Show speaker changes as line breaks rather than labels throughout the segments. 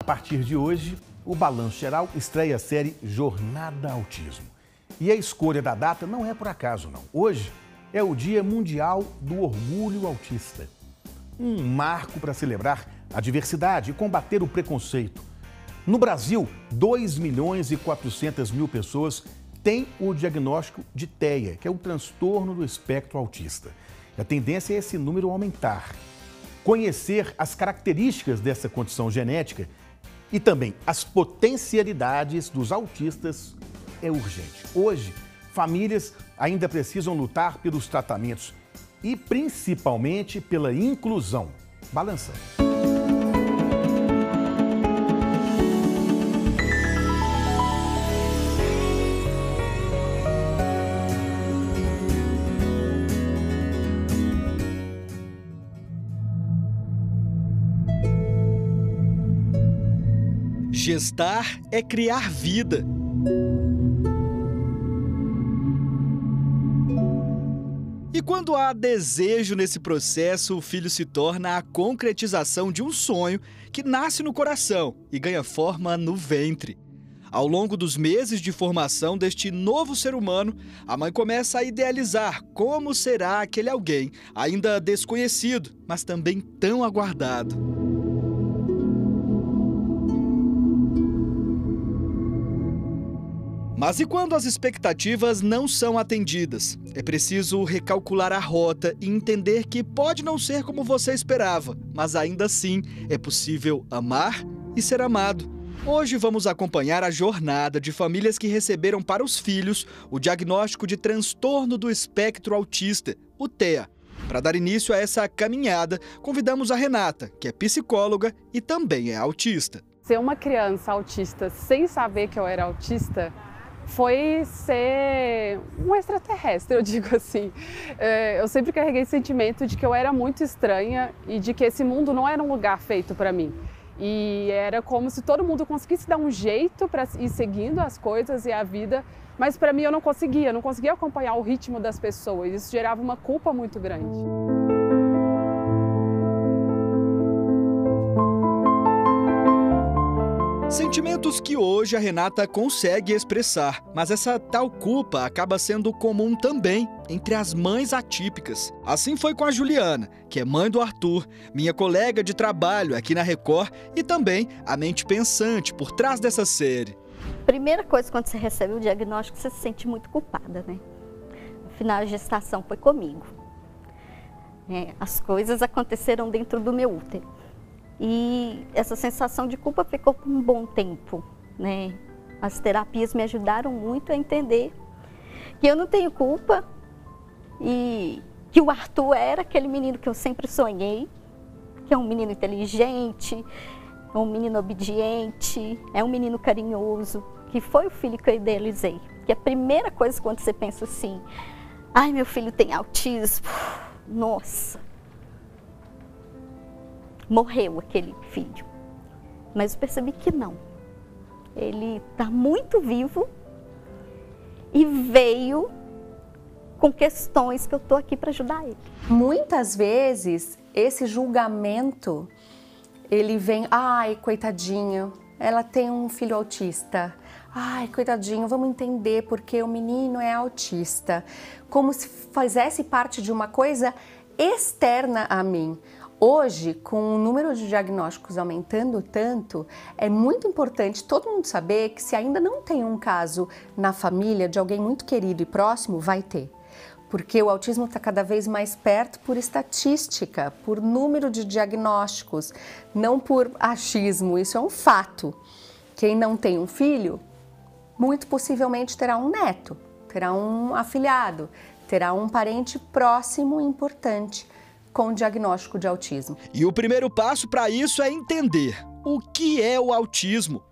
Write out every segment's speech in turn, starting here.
partir de hoje, o Balanço Geral estreia a série Jornada Autismo. E a escolha da data não é por acaso, não. Hoje é o Dia Mundial do Orgulho Autista. Um marco para celebrar a diversidade e combater o preconceito. No Brasil, 2.400.000 pessoas têm o diagnóstico de TEA, que é o transtorno do espectro autista. A tendência é esse número aumentar. Conhecer as características dessa condição genética e também as potencialidades dos autistas é urgente. Hoje, famílias ainda precisam lutar pelos tratamentos e principalmente pela inclusão. Balançando.
Gestar é criar vida. E quando há desejo nesse processo, o filho se torna a concretização de um sonho que nasce no coração e ganha forma no ventre. Ao longo dos meses de formação deste novo ser humano, a mãe começa a idealizar como será aquele alguém, ainda desconhecido, mas também tão aguardado. Mas e quando as expectativas não são atendidas? É preciso recalcular a rota e entender que pode não ser como você esperava, mas ainda assim é possível amar e ser amado. Hoje vamos acompanhar a jornada de famílias que receberam para os filhos o diagnóstico de transtorno do espectro autista, o TEA. Para dar início a essa caminhada, convidamos a Renata, que é psicóloga e também é autista.
Ser uma criança autista sem saber que eu era autista foi ser um extraterrestre, eu digo assim. Eu sempre carreguei esse sentimento de que eu era muito estranha e de que esse mundo não era um lugar feito para mim. E era como se todo mundo conseguisse dar um jeito para ir seguindo as coisas e a vida, mas para mim eu não conseguia acompanhar o ritmo das pessoas. Isso gerava uma culpa muito grande.
Sentimentos que hoje a Renata consegue expressar, mas essa tal culpa acaba sendo comum também entre as mães atípicas. Assim foi com a Juliana, que é mãe do Arthur, minha colega de trabalho aqui na Record e também a mente pensante por trás dessa série.
Primeira coisa, quando você recebe o diagnóstico, você se sente muito culpada, né? Afinal, a gestação foi comigo. As coisas aconteceram dentro do meu útero. E essa sensação de culpa ficou por um bom tempo, né? As terapias me ajudaram muito a entender que eu não tenho culpa e que o Arthur era aquele menino que eu sempre sonhei, que é um menino inteligente, é um menino obediente, é um menino carinhoso, que foi o filho que eu idealizei. Que a primeira coisa quando você pensa assim, ai, meu filho tem autismo, nossa, morreu aquele filho. Mas eu percebi que não. Ele está muito vivo e veio com questões que eu estou aqui para ajudar ele.
Muitas vezes, esse julgamento, ele vem, ai, coitadinho, ela tem um filho autista. Ai, coitadinho, vamos entender porque o menino é autista. Como se fizesse parte de uma coisa externa a mim. Hoje, com o número de diagnósticos aumentando tanto, é muito importante todo mundo saber que se ainda não tem um caso na família de alguém muito querido e próximo, vai ter. Porque o autismo está cada vez mais perto por estatística, por número de diagnósticos, não por achismo, isso é um fato. Quem não tem um filho, muito possivelmente terá um neto, terá um afilhado, terá um parente próximo e importante com diagnóstico de autismo.
E o primeiro passo para isso é entender o que é o autismo.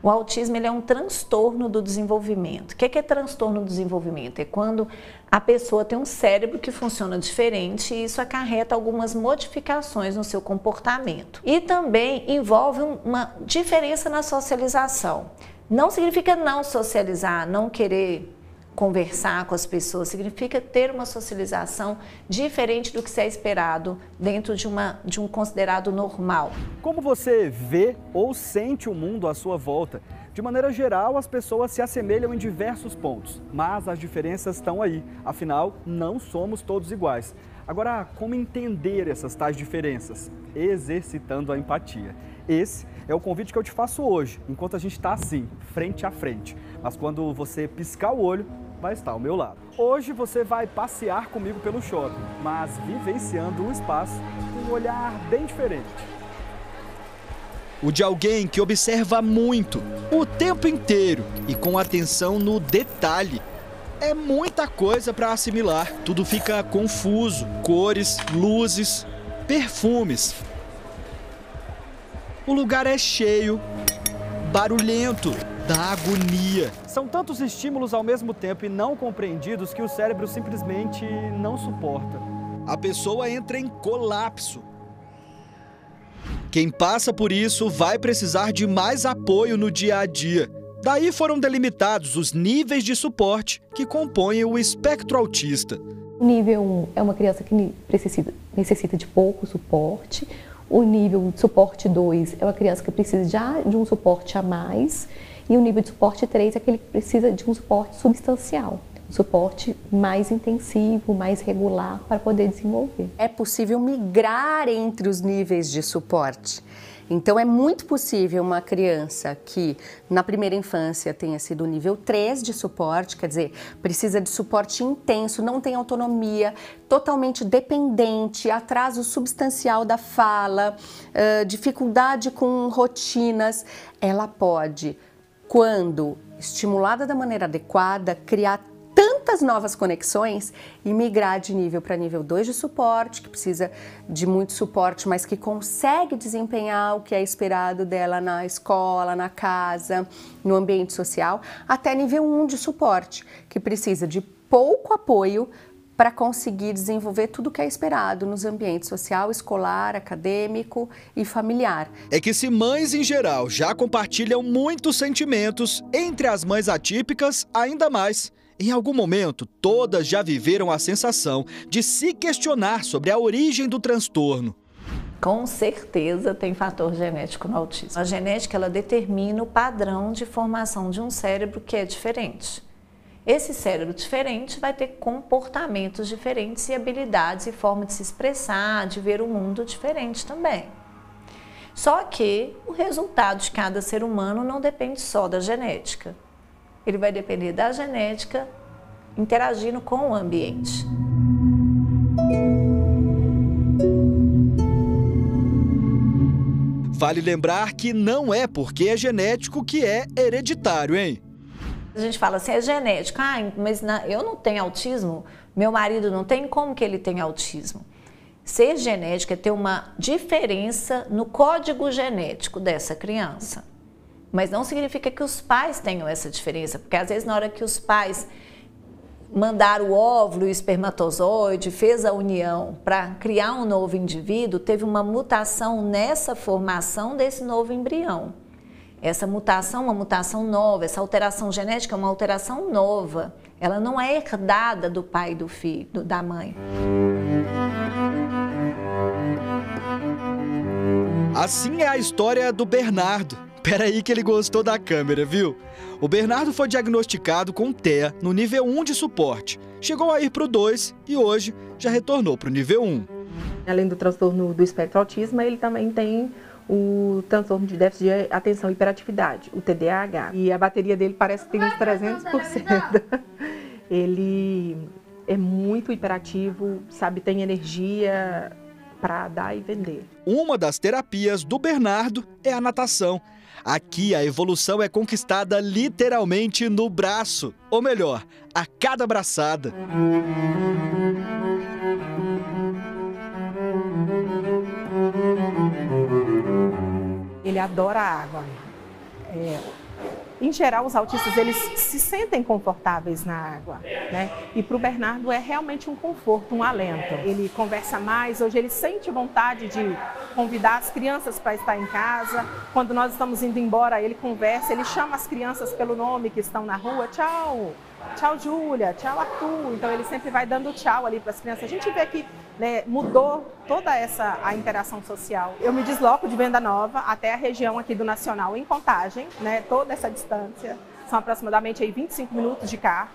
O autismo ele é um transtorno do desenvolvimento. O que é transtorno do desenvolvimento? É quando a pessoa tem um cérebro que funciona diferente e isso acarreta algumas modificações no seu comportamento. E também envolve uma diferença na socialização. Não significa não socializar, não querer conversar com as pessoas, significa ter uma socialização diferente do que se é esperado dentro de um considerado normal.
Como você vê ou sente o mundo à sua volta? De maneira geral, as pessoas se assemelham em diversos pontos, mas as diferenças estão aí. Afinal, não somos todos iguais. Agora, como entender essas tais diferenças? Exercitando a empatia. Esse é o convite que eu te faço hoje, enquanto a gente está assim, frente a frente. Mas quando você piscar o olho, vai estar ao meu lado. Hoje você vai passear comigo pelo shopping, mas vivenciando o espaço com um olhar bem diferente. O de alguém que observa muito, o tempo inteiro e com atenção no detalhe. É muita coisa para assimilar, tudo fica confuso, cores, luzes, perfumes. O lugar é cheio, barulhento, dá agonia. São tantos estímulos ao mesmo tempo e não compreendidos que o cérebro simplesmente não suporta. A pessoa entra em colapso. Quem passa por isso vai precisar de mais apoio no dia a dia. Daí foram delimitados os níveis de suporte que compõem o espectro autista.
O nível 1 é uma criança que necessita de pouco suporte. O nível de suporte 2 é uma criança que precisa já de um suporte a mais. E o nível de suporte 3 é aquele que precisa de um suporte substancial. Um suporte mais intensivo, mais regular para poder desenvolver.
É possível migrar entre os níveis de suporte. Então, é muito possível uma criança que na primeira infância tenha sido nível 3 de suporte, quer dizer, precisa de suporte intenso, não tem autonomia, totalmente dependente, atraso substancial da fala, dificuldade com rotinas. Ela pode, quando estimulada da maneira adequada, criar tantas novas conexões e migrar de nível para nível 2 de suporte, que precisa de muito suporte, mas que consegue desempenhar o que é esperado dela na escola, na casa, no ambiente social, até nível 1 de suporte, que precisa de pouco apoio para conseguir desenvolver tudo o que é esperado nos ambientes social, escolar, acadêmico e familiar.
É que se mães em geral já compartilham muitos sentimentos, entre as mães atípicas ainda mais. Em algum momento, todas já viveram a sensação de se questionar sobre a origem do transtorno.
Com certeza tem fator genético no autismo. A genética ela determina o padrão de formação de um cérebro que é diferente. Esse cérebro diferente vai ter comportamentos diferentes e habilidades e forma de se expressar, de ver o mundo diferente também. Só que o resultado de cada ser humano não depende só da genética. Ele vai depender da genética interagindo com o ambiente.
Vale lembrar que não é porque é genético que é hereditário, hein?
A gente fala assim, é genético. Ah, mas eu não tenho autismo, meu marido não tem, como que ele tem autismo? Ser genético é ter uma diferença no código genético dessa criança. Mas não significa que os pais tenham essa diferença, porque às vezes na hora que os pais mandaram o óvulo e o espermatozoide, fez a união para criar um novo indivíduo, teve uma mutação nessa formação desse novo embrião. Essa mutação é uma mutação nova, essa alteração genética é uma alteração nova. Ela não é herdada do pai e do filho, da mãe.
Assim é a história do Bernardo. Peraí que ele gostou da câmera, viu? O Bernardo foi diagnosticado com TEA no nível 1 de suporte. Chegou a ir para o 2 e hoje já retornou para o nível 1.
Além do transtorno do espectro autismo, ele também tem o transtorno de déficit de atenção e hiperatividade, o TDAH. E a bateria dele parece que tem uns 300%. Ele é muito hiperativo, sabe, tem energia para dar e vender.
Uma das terapias do Bernardo é a natação. Aqui a evolução é conquistada literalmente no braço, ou melhor, a cada braçada.
Ele adora a água. Em geral, os autistas eles se sentem confortáveis na água, né? E para o Bernardo é realmente um conforto, um alento. Ele conversa mais, hoje ele sente vontade de convidar as crianças para estar em casa. Quando nós estamos indo embora, ele conversa, ele chama as crianças pelo nome que estão na rua. Tchau, tchau Júlia, tchau Arthur. Então ele sempre vai dando tchau ali para as crianças. A gente vê que, né, mudou toda a interação social. Eu me desloco de Venda Nova até a região aqui do Nacional em Contagem, né, toda essa distância. São aproximadamente aí 25 minutos de carro.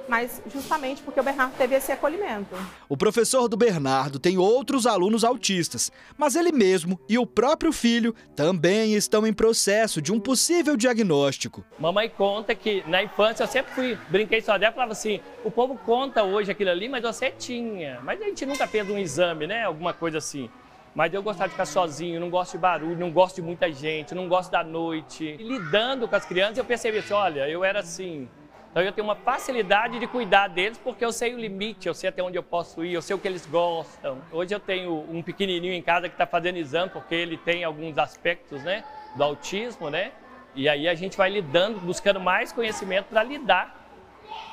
Mas justamente porque o Bernardo teve esse acolhimento.
O professor do Bernardo tem outros alunos autistas, mas ele mesmo e o próprio filho também estão em processo de um possível diagnóstico.
Mamãe conta que na infância eu sempre brinquei só dela, falava assim, o povo conta hoje aquilo ali, mas você tinha. Mas a gente nunca fez um exame, né, alguma coisa assim. Mas eu gostava de ficar sozinho, não gosto de barulho, não gosto de muita gente, não gosto da noite. E lidando com as crianças eu percebi assim, olha, eu era assim... Então eu tenho uma facilidade de cuidar deles porque eu sei o limite, eu sei até onde eu posso ir, eu sei o que eles gostam. Hoje eu tenho um pequenininho em casa que está fazendo exame porque ele tem alguns aspectos, né, do autismo, né? E aí a gente vai lidando, buscando mais conhecimento para lidar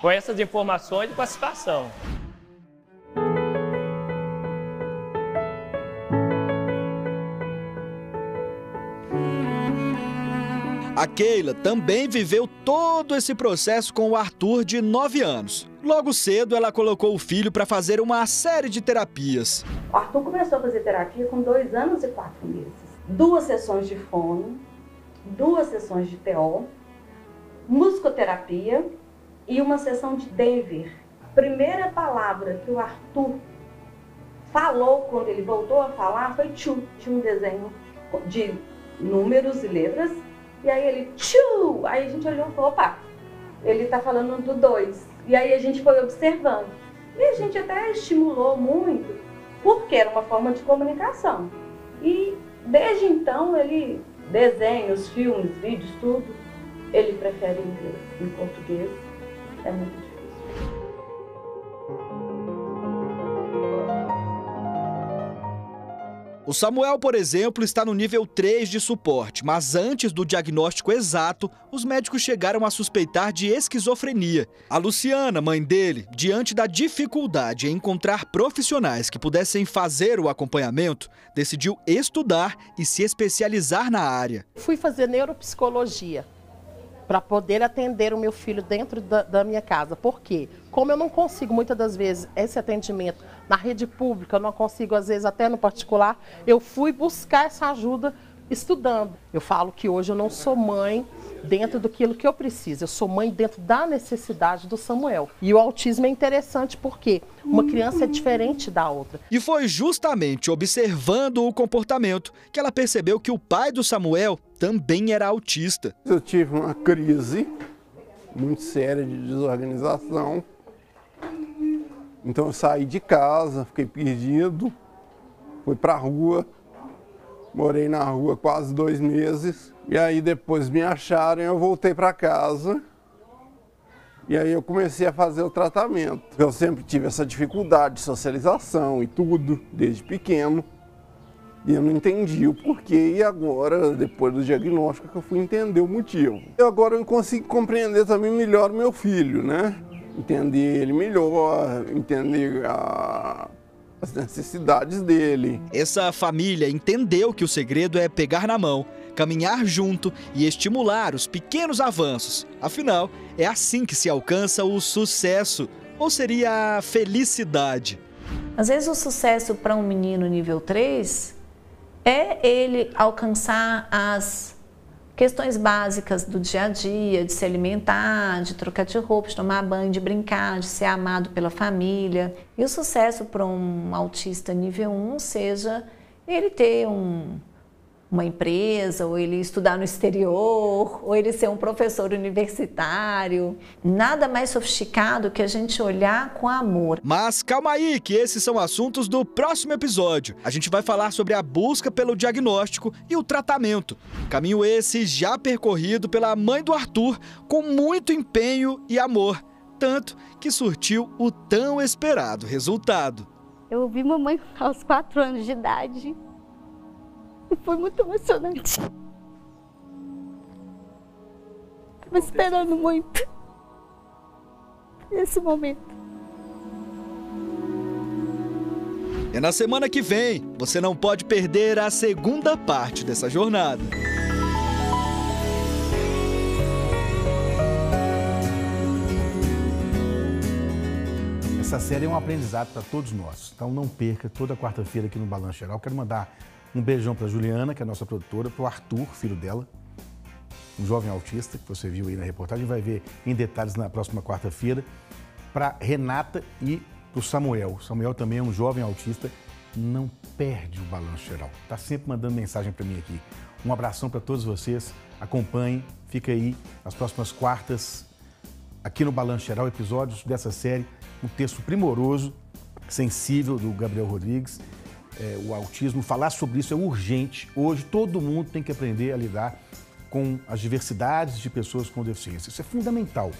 com essas informações e com a situação.
A Keila também viveu todo esse processo com o Arthur, de 9 anos. Logo cedo, ela colocou o filho para fazer uma série de terapias.
O Arthur começou a fazer terapia com 2 anos e 4 meses. 2 sessões de fono, 2 sessões de TO, musicoterapia e uma sessão de Denver. A primeira palavra que o Arthur falou quando ele voltou a falar foi tchu. Tinha um desenho de números e letras. E aí ele, tchu! Aí a gente olhou e falou, opa, ele tá falando do 2. E aí a gente foi observando. E a gente até estimulou muito, porque era uma forma de comunicação. E desde então, ele, desenhos, filmes, vídeos, tudo, ele prefere inglês. Em português é muito difícil.
O Samuel, por exemplo, está no nível 3 de suporte, mas antes do diagnóstico exato, os médicos chegaram a suspeitar de esquizofrenia. A Luciana, mãe dele, diante da dificuldade em encontrar profissionais que pudessem fazer o acompanhamento, decidiu estudar e se especializar na área.
Fui fazer neuropsicologia para poder atender o meu filho dentro da minha casa. Por quê? Como eu não consigo, muitas das vezes, esse atendimento na rede pública, eu não consigo, às vezes, até no particular, eu fui buscar essa ajuda estudando. Eu falo que hoje eu não sou mãe dentro daquilo que eu preciso, eu sou mãe dentro da necessidade do Samuel. E o autismo é interessante porque uma criança é diferente da outra.
E foi justamente observando o comportamento que ela percebeu que o pai do Samuel também era autista.
Eu tive uma crise muito séria de desorganização. Então eu saí de casa, fiquei perdido, fui para a rua, morei na rua quase 2 meses. E aí depois me acharam e eu voltei para casa. E aí eu comecei a fazer o tratamento. Eu sempre tive essa dificuldade de socialização e tudo, desde pequeno. E eu não entendi o porquê, e agora, depois do diagnóstico, que eu fui entender o motivo. Agora eu consigo compreender também melhor o meu filho, né? Entender ele melhor, entender as necessidades dele.
Essa família entendeu que o segredo é pegar na mão, caminhar junto e estimular os pequenos avanços. Afinal, é assim que se alcança o sucesso, ou seria a felicidade.
Às vezes o sucesso para um menino nível 3 é ele alcançar as questões básicas do dia a dia, de se alimentar, de trocar de roupa, de tomar banho, de brincar, de ser amado pela família. E o sucesso para um autista nível 1 seja ele ter uma empresa, ou ele estudar no exterior, ou ele ser um professor universitário. Nada mais sofisticado que a gente olhar com amor.
Mas calma aí, que esses são assuntos do próximo episódio. A gente vai falar sobre a busca pelo diagnóstico e o tratamento. Caminho esse já percorrido pela mãe do Arthur com muito empenho e amor. Tanto que surtiu o tão esperado resultado.
Eu vi mamãe aos 4 anos de idade. E foi muito emocionante. Estava esperando muito esse momento.
É na semana que vem. Você não pode perder a segunda parte dessa jornada.
essa série é um aprendizado para todos nós. Então não perca, toda quarta-feira aqui no Balanço Geral. Quero mandar um beijão para a Juliana, que é a nossa produtora, para o Arthur, filho dela, um jovem autista, que você viu aí na reportagem, vai ver em detalhes na próxima quarta-feira, para Renata e para o Samuel. O Samuel também é um jovem autista, não perde o Balanço Geral. Está sempre mandando mensagem para mim aqui. Um abração para todos vocês, acompanhem, fica aí as próximas quartas, aqui no Balanço Geral, episódios dessa série, um texto primoroso, sensível do Gabriel Rodrigues, o autismo. Falar sobre isso é urgente. Hoje todo mundo tem que aprender a lidar com as diversidades de pessoas com deficiência. Isso é fundamental.